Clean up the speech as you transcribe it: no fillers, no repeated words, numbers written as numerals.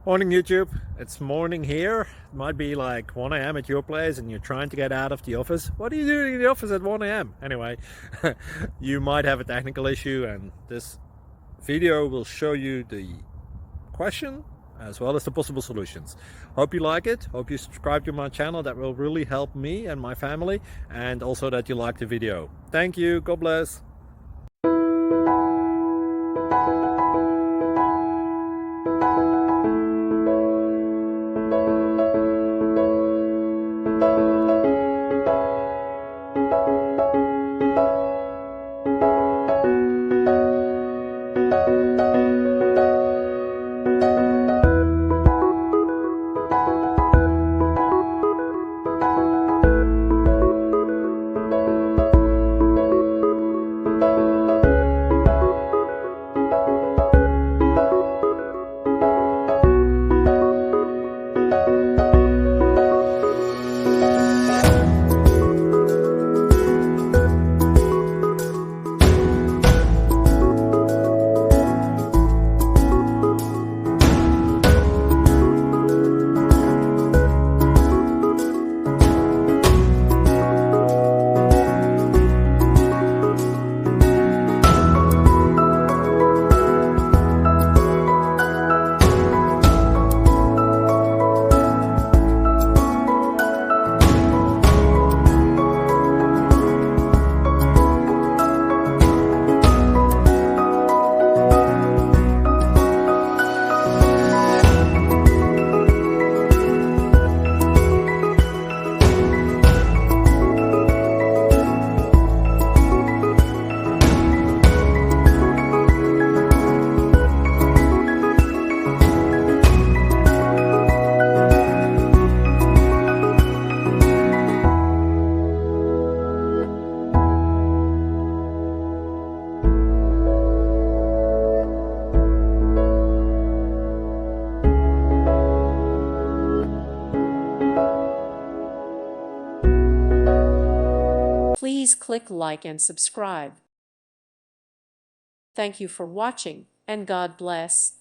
Morning YouTube, it's morning here. It might be like 1 a.m. at your place and you're trying to get out of the office. What are you doing in the office at 1 a.m.? Anyway, you might have a technical issue and this video will show you the question as well as the possible solutions. Hope you like it, hope you subscribe to my channel. That will really help me and my family, and also that you like the video. Thank you, God bless. Please click like and subscribe. Thank you for watching, and God bless.